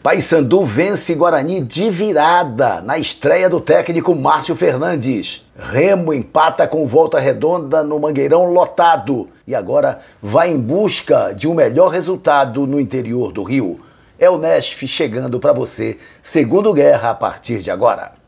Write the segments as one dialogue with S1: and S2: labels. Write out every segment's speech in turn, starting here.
S1: Paysandu vence Guarani de virada na estreia do técnico Márcio Fernandes. Remo empata com Volta Redonda no Mangueirão lotado e agora vai em busca de um melhor resultado no interior do Rio. É o Nesf chegando para você, segundo Guerra, a partir de agora.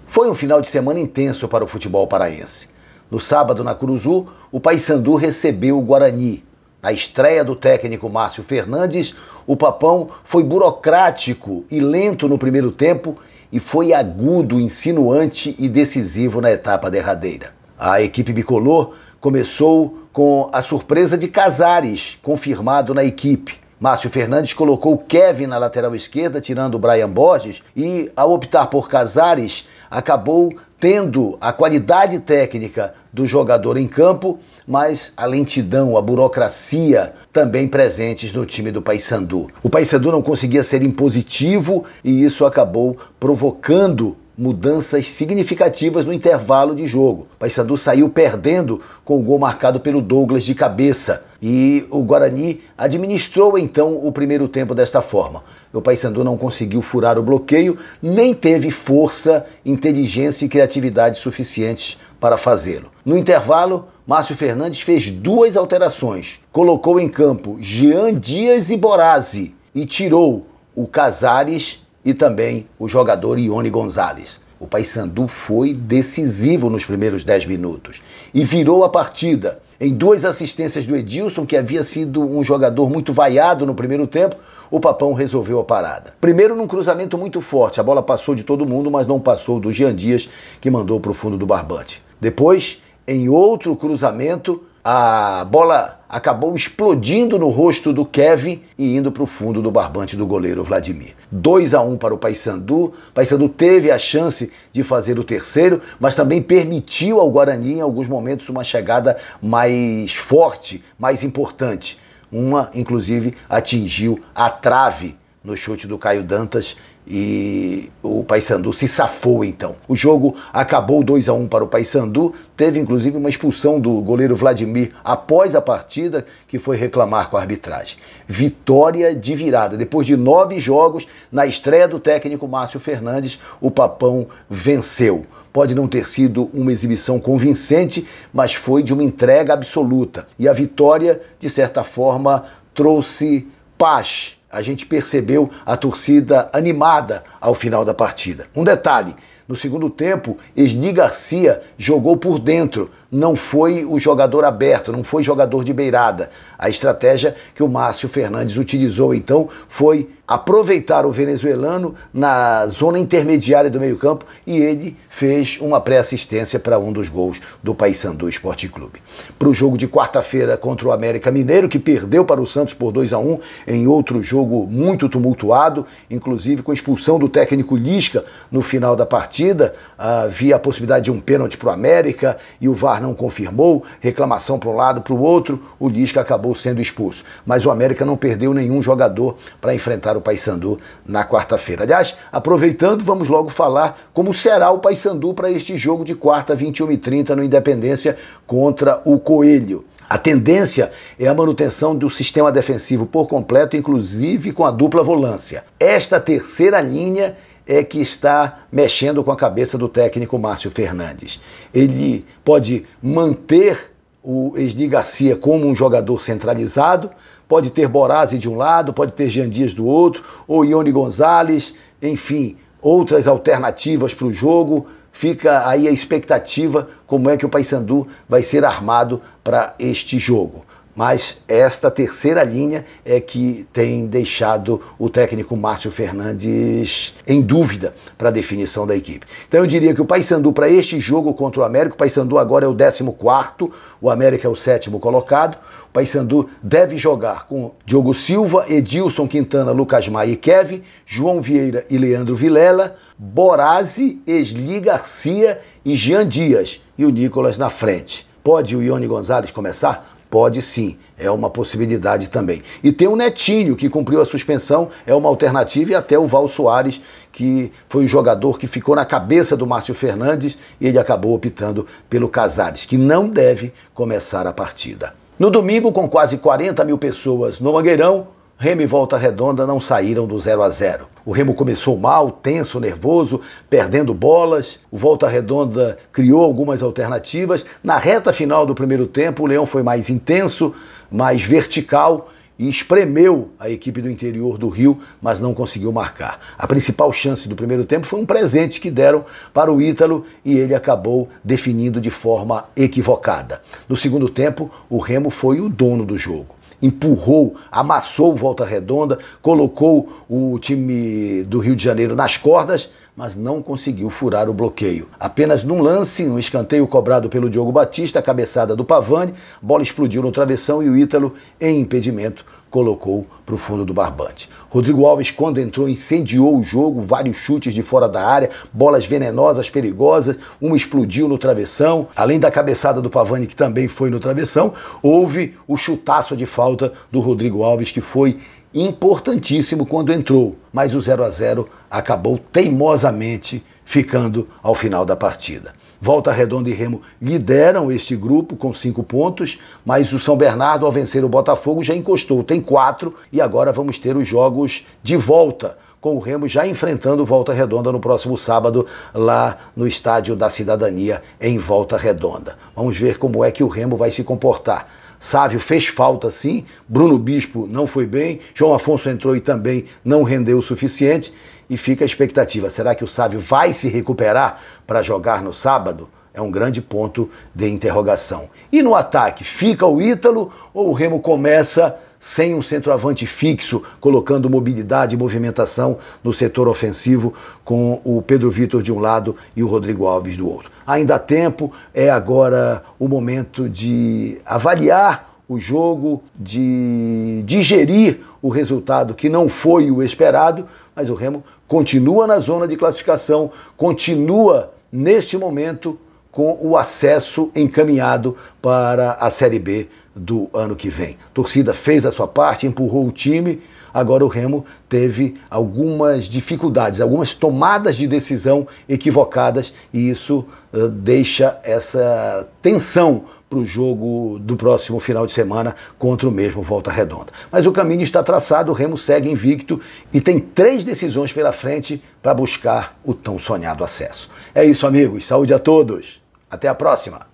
S1: Foi um final de semana intenso para o futebol paraense. No sábado, na Curuzu, o Paysandu recebeu o Guarani. Na estreia do técnico Márcio Fernandes, o Papão foi burocrático e lento no primeiro tempo e foi agudo, insinuante e decisivo na etapa derradeira. A equipe bicolor começou com a surpresa de Casares, confirmado na equipe. Márcio Fernandes colocou Kevin na lateral esquerda, tirando o Brian Borges, e ao optar por Casares, acabou tendo a qualidade técnica do jogador em campo, mas a lentidão, a burocracia também presentes no time do Paysandu. O Paysandu não conseguia ser impositivo e isso acabou provocando mudanças significativas no intervalo de jogo. O Paysandu saiu perdendo com o gol marcado pelo Douglas de cabeça e o Guarani administrou então o primeiro tempo desta forma. O Paysandu não conseguiu furar o bloqueio, nem teve força, inteligência e criatividade suficientes para fazê-lo. No intervalo, Márcio Fernandes fez duas alterações. Colocou em campo Jean Dias e Borazzi e tirou o Casares e também o jogador Ione Gonzalez. O Paysandu foi decisivo nos primeiros 10 minutos e virou a partida. Em duas assistências do Edilson, que havia sido um jogador muito vaiado no primeiro tempo, o Papão resolveu a parada. Primeiro num cruzamento muito forte, a bola passou de todo mundo, mas não passou do Jean Dias, que mandou para o fundo do barbante. Depois, em outro cruzamento, a bola acabou explodindo no rosto do Kevin e indo para o fundo do barbante do goleiro Vladimir. 2-1 para o Paysandu. O Paysandu teve a chance de fazer o terceiro, mas também permitiu ao Guarani em alguns momentos uma chegada mais forte, mais importante. Uma, inclusive, atingiu a trave no chute do Caio Dantas e o Paysandu se safou então. O jogo acabou 2-1 para o Paysandu, teve inclusive uma expulsão do goleiro Vladimir após a partida, que foi reclamar com a arbitragem. Vitória de virada. Depois de 9 jogos, na estreia do técnico Márcio Fernandes, o Papão venceu. Pode não ter sido uma exibição convincente, mas foi de uma entrega absoluta. E a vitória, de certa forma, trouxe paz. A gente percebeu a torcida animada ao final da partida. Um detalhe, no segundo tempo, Esni Garcia jogou por dentro, não foi o jogador aberto, não foi jogador de beirada. A estratégia que o Márcio Fernandes utilizou, então, foi aproveitar o venezuelano na zona intermediária do meio-campo e ele fez uma pré-assistência para um dos gols do Paysandu Esporte Clube. Para o jogo de quarta-feira contra o América Mineiro, que perdeu para o Santos por 2-1 em outro jogo muito tumultuado, inclusive com expulsão do técnico Lisca no final da partida, havia a possibilidade de um pênalti para o América e o VAR não confirmou, reclamação para um lado, para o outro, o Lisca acabou sendo expulso. Mas o América não perdeu nenhum jogador para enfrentar o Paysandu na quarta-feira. Aliás, aproveitando, vamos logo falar como será o Paysandu para este jogo de quarta, 21h30, no Independência contra o Coelho. A tendência é a manutenção do sistema defensivo por completo, inclusive com a dupla volância. Esta terceira linha é que está mexendo com a cabeça do técnico Márcio Fernandes. Ele pode manter o Esni Garcia como um jogador centralizado, pode ter Borazzi de um lado, pode ter Jean Dias do outro, ou Ione Gonzalez, enfim, outras alternativas para o jogo. Fica aí a expectativa como é que o Paysandu vai ser armado para este jogo. Mas esta terceira linha é que tem deixado o técnico Márcio Fernandes em dúvida para a definição da equipe. Então eu diria que o Paysandu para este jogo contra o América, o Paysandu agora é o 14º, o América é o 7º colocado. O Paysandu deve jogar com Diogo Silva, Edilson, Quintana, Lucas Maia e Kevin, João Vieira e Leandro Vilela, Borazzi, Esni Garcia e Jean Dias e o Nicolas na frente. Pode o Ione Gonzalez começar? Pode sim, é uma possibilidade também. E tem o Netinho, que cumpriu a suspensão, é uma alternativa, e até o Val Soares, que foi o jogador que ficou na cabeça do Márcio Fernandes, e ele acabou optando pelo Casares, que não deve começar a partida. No domingo, com quase 40 mil pessoas no Mangueirão, Remo e Volta Redonda não saíram do 0 a 0. O Remo começou mal, tenso, nervoso, perdendo bolas. O Volta Redonda criou algumas alternativas. Na reta final do primeiro tempo, o Leão foi mais intenso, mais vertical e espremeu a equipe do interior do Rio, mas não conseguiu marcar. A principal chance do primeiro tempo foi um presente que deram para o Ítalo e ele acabou definindo de forma equivocada. No segundo tempo, o Remo foi o dono do jogo. Empurrou, amassou o Volta Redonda, colocou o time do Rio de Janeiro nas cordas, mas não conseguiu furar o bloqueio. Apenas num lance, um escanteio cobrado pelo Diogo Batista, a cabeçada do Pavani, a bola explodiu no travessão e o Ítalo, em impedimento, colocou para o fundo do barbante. Rodrigo Alves, quando entrou, incendiou o jogo, vários chutes de fora da área, bolas venenosas, perigosas, uma explodiu no travessão. Além da cabeçada do Pavani, que também foi no travessão, houve o chutaço de falta do Rodrigo Alves, que foi importantíssimo quando entrou, mas o 0 a 0 acabou teimosamente ficando ao final da partida. Volta Redonda e Remo lideram este grupo com 5 pontos, mas o São Bernardo, ao vencer o Botafogo, já encostou, tem 4, e agora vamos ter os jogos de volta, com o Remo já enfrentando o Volta Redonda no próximo sábado, lá no Estádio da Cidadania, em Volta Redonda. Vamos ver como é que o Remo vai se comportar. Sávio fez falta sim, Bruno Bispo não foi bem, João Afonso entrou e também não rendeu o suficiente, e fica a expectativa, será que o Sávio vai se recuperar para jogar no sábado? É um grande ponto de interrogação. E no ataque, fica o Ítalo ou o Remo começa sem um centroavante fixo, colocando mobilidade e movimentação no setor ofensivo, com o Pedro Vitor de um lado e o Rodrigo Alves do outro? Ainda há tempo, é agora o momento de avaliar o jogo, de digerir o resultado que não foi o esperado, mas o Remo continua na zona de classificação, continua neste momento com o acesso encaminhado para a Série B do ano que vem. A torcida fez a sua parte, empurrou o time, agora o Remo teve algumas dificuldades, algumas tomadas de decisão equivocadas, e isso deixa essa tensão para o jogo do próximo final de semana contra o mesmo Volta Redonda. Mas o caminho está traçado, o Remo segue invicto e tem 3 decisões pela frente para buscar o tão sonhado acesso. É isso, amigos. Saúde a todos. Até a próxima.